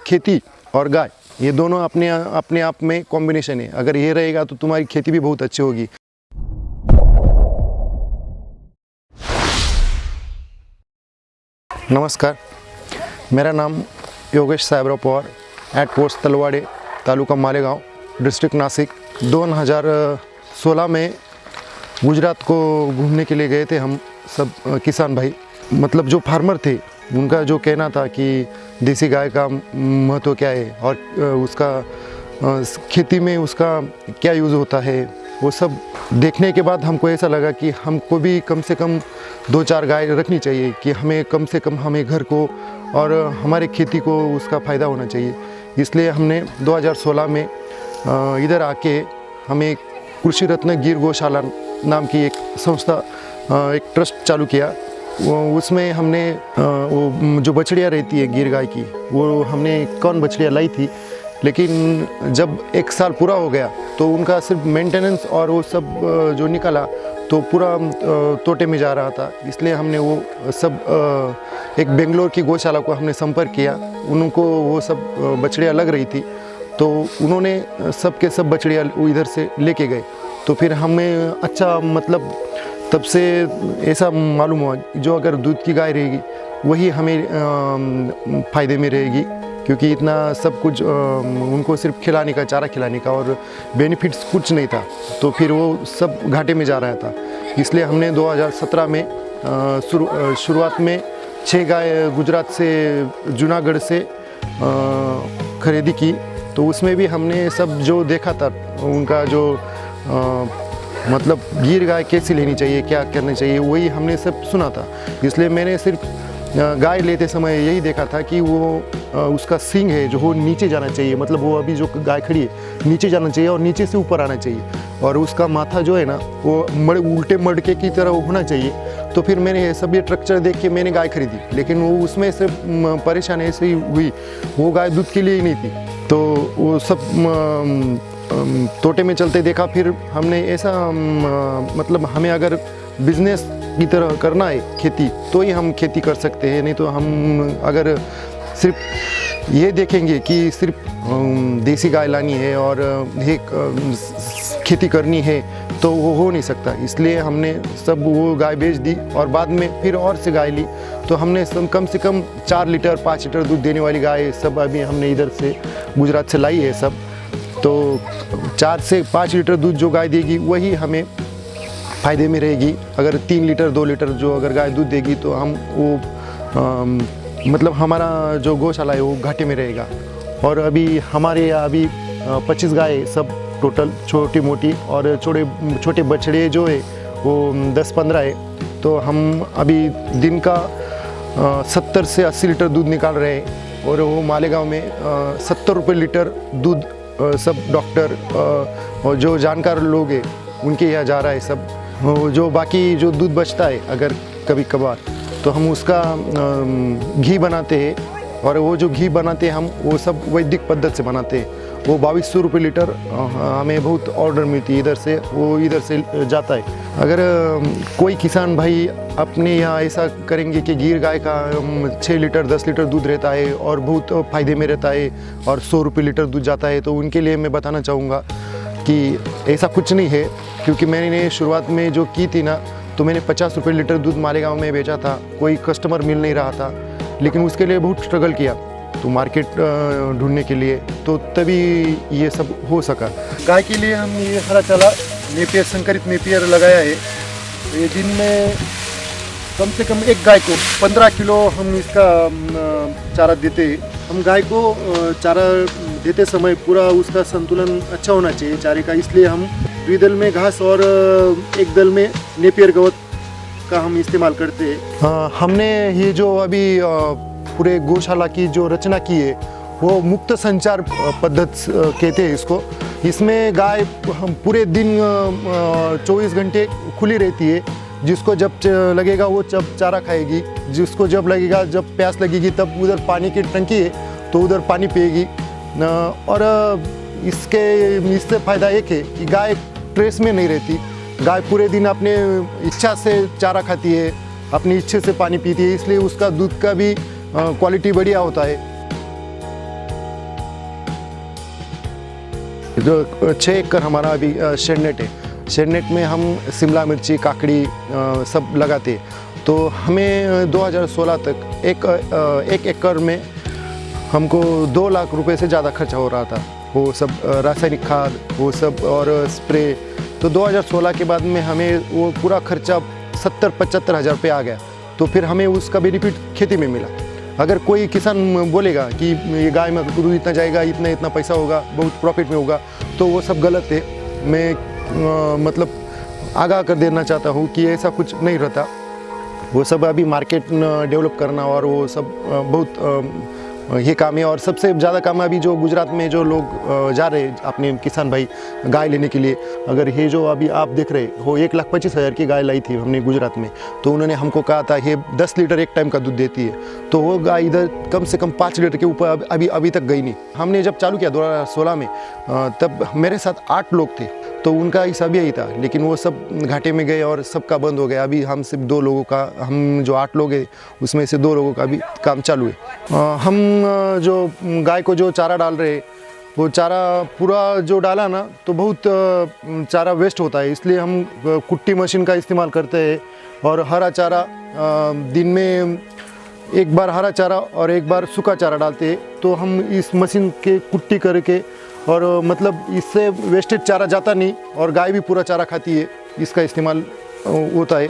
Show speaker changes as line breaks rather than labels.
खेती और गाय, ये दोनों अपने आप में कॉम्बिनेशन है। अगर ये रहेगा तो तुम्हारी खेती भी बहुत अच्छी होगी। नमस्कार, मेरा नाम Yogesh Sahebrao Pawar, at post Talwade, taluka Malegaon, district Nashik. 2016 में गुजरात को घूमने के लिए गए थे हम सब किसान भाई। मतलब जो फार्मर थे उनका जो कहना था कि देसी गाय का महत्व क्या है और उसका खेती में उसका क्या यूज़ होता है, वो सब देखने के बाद हमको ऐसा लगा कि हमको भी कम से कम 2-4 गाय रखनी चाहिए कि हमें कम से कम हमें घर को और हमारे खेती को उसका फ़ायदा होना चाहिए। इसलिए हमने 2016 में इधर आके हमें कृषि रत्न गिर गौशाला नाम की एक संस्था, एक ट्रस्ट चालू किया। उसमें हमने वो जो बछड़ियाँ रहती है गिर गाय की, वो हमने कौन बछड़ियाँ लाई थी, लेकिन जब 1 साल पूरा हो गया तो उनका सिर्फ मेंटेनेंस और वो सब जो निकला तो पूरा तोटे में जा रहा था। इसलिए हमने वो सब एक बेंगलोर की गौशाला को हमने संपर्क किया। उनको वो सब बछड़ियाँ लग रही थी तो उन्होंने सब के सब बछड़ियाँ इधर से लेके गए। तो फिर हमें अच्छा, मतलब तब से ऐसा मालूम हुआ जो अगर दूध की गाय रहेगी वही हमें फ़ायदे में रहेगी, क्योंकि इतना सब कुछ उनको सिर्फ खिलाने का, चारा खिलाने का और बेनिफिट्स कुछ नहीं था, तो फिर वो सब घाटे में जा रहा था। इसलिए हमने 2017 में शुरुआत में 6 गाय गुजरात से, जूनागढ़ से खरीदी की। तो उसमें भी हमने सब जो देखा था उनका जो मतलब गिर गाय कैसी लेनी चाहिए, क्या करना चाहिए, वही हमने सब सुना था। इसलिए मैंने सिर्फ गाय लेते समय यही देखा था कि वो उसका सींग है जो वो नीचे जाना चाहिए, मतलब वो अभी जो गाय खड़ी है नीचे जाना चाहिए और नीचे से ऊपर आना चाहिए, और उसका माथा जो है ना वो उल्टे मडके की तरह होना चाहिए। तो फिर मैंने सब ये स्ट्रक्चर देख के मैंने गाय खरीदी, लेकिन वो उसमें से परेशानी ऐसे ही हुई, वो गाय दूध के लिए ही नहीं थी। तो वो सब तोटे में चलते देखा। फिर हमने ऐसा मतलब हमें अगर बिजनेस की तरह करना है खेती तो ही हम खेती कर सकते हैं, नहीं तो हम अगर सिर्फ ये देखेंगे कि सिर्फ देसी गाय लानी है और ये खेती करनी है तो वो हो नहीं सकता। इसलिए हमने सब वो गाय बेच दी और बाद में फिर और से गाय ली। तो हमने कम से कम 4 लीटर 5 लीटर दूध देने वाली गाय सब अभी हमने इधर से गुजरात से लाई है सब। तो 4 से 5 लीटर दूध जो गाय देगी वही हमें फ़ायदे में रहेगी। अगर 3 लीटर 2 लीटर जो अगर गाय दूध देगी तो हम वो मतलब हमारा जो गौशाला है वो घाटे में रहेगा। और अभी हमारे यहाँ अभी 25 गाय सब टोटल छोटी मोटी, और छोटे बछड़े जो है वो 10-15 है। तो हम अभी दिन का 70 से 80 लीटर दूध निकाल रहे हैं, और वो मालेगांव में 70 रुपये लीटर दूध सब डॉक्टर और जो जानकार लोग हैं उनके यहाँ जा रहा है सब। जो बाकी जो दूध बचता है अगर कभी कभार तो हम उसका घी बनाते हैं, और वो जो घी बनाते हैं हम वो सब वैदिक पद्धति से बनाते हैं। वो 2200 रुपये लीटर हमें बहुत ऑर्डर मिलती है इधर से, वो इधर से जाता है। अगर कोई किसान भाई अपने यहाँ ऐसा करेंगे कि गिर गाय का 6 लीटर 10 लीटर दूध रहता है और बहुत फ़ायदे में रहता है और 100 रुपये लीटर दूध जाता है, तो उनके लिए मैं बताना चाहूँगा कि ऐसा कुछ नहीं है। क्योंकि मैंने शुरुआत में जो की थी ना, तो मैंने 50 रुपये लीटर दूध मालेगांव में बेचा था, कोई कस्टमर मिल नहीं रहा था, लेकिन उसके लिए बहुत स्ट्रगल किया तो मार्केट ढूंढने के लिए, तो तभी ये सब हो सका।
गाय के लिए हम ये हरा चारा नेपियर, संकरित नेपियर लगाया है। ये दिन में कम से कम एक गाय को 15 किलो हम इसका चारा देते हैं। हम गाय को चारा देते समय पूरा उसका संतुलन अच्छा होना चाहिए चारे का, इसलिए हम 2 दल में घास और 1 दल में नेपियर गवत का हम इस्तेमाल करते हैं।
हमने ये जो अभी पूरे गौशाला की जो रचना की है वो मुक्त संचार पद्धति कहते हैं इसको। इसमें गाय हम पूरे दिन 24 घंटे खुली रहती है, जिसको जब लगेगा वो जब चारा खाएगी, जिसको जब लगेगा, जब प्यास लगेगी तब उधर पानी की टंकी है तो उधर पानी पिएगी। और इससे फ़ायदा एक है कि गाय स्ट्रेस में नहीं रहती, गाय पूरे दिन अपने इच्छा से चारा खाती है, अपनी इच्छा से पानी पीती है, इसलिए उसका दूध का भी क्वालिटी बढ़िया होता है। जो 6 एकड़ हमारा अभी शेडनेट है। शेडनेट में हम शिमला मिर्ची, काकड़ी सब लगाते। तो हमें 2016 तक एक एकड़ में हमको 2 लाख रुपए से ज़्यादा खर्चा हो रहा था, वो सब रासायनिक खाद वो सब और स्प्रे। तो 2016 के बाद में हमें वो पूरा खर्चा 70-75 हज़ार रुपये आ गया। तो फिर हमें उसका बेनिफिट खेती में मिला। अगर कोई किसान बोलेगा कि ये गाय में दूध इतना जाएगा, इतना इतना पैसा होगा, बहुत प्रॉफिट में होगा, तो वो सब गलत है। मैं मतलब आगाह कर देना चाहता हूँ कि ऐसा कुछ नहीं रहता। वो सब अभी मार्केट डेवलप करना और वो सब बहुत ये काम है। और सबसे ज़्यादा काम अभी जो गुजरात में जो लोग जा रहे हैं अपने किसान भाई गाय लेने के लिए, अगर ये जो अभी आप देख रहे हो 1,25,000 की गाय लाई थी हमने गुजरात में, तो उन्होंने हमको कहा था ये 10 लीटर एक टाइम का दूध देती है। तो वो गाय इधर कम से कम 5 लीटर के ऊपर अभी तक गई नहीं। हमने जब चालू किया 2016 में, तब मेरे साथ 8 लोग थे, तो उनका हिसाब यही था, लेकिन वो सब घाटे में गए और सबका बंद हो गया। अभी हम सिर्फ 2 लोगों का, हम जो 8 लोग हैं उसमें से 2 लोगों का भी काम चालू है। हम जो गाय को जो चारा डाल रहे, वो चारा पूरा जो डाला ना, तो बहुत चारा वेस्ट होता है। इसलिए हम कुट्टी मशीन का इस्तेमाल करते हैं और हरा चारा दिन में एक बार हरा चारा और एक बार सूखा चारा डालते हैं। तो हम इस मशीन के कुट्टी करके, और मतलब इससे वेस्टेज चारा जाता नहीं और गाय भी पूरा चारा खाती है, इसका इस्तेमाल होता है।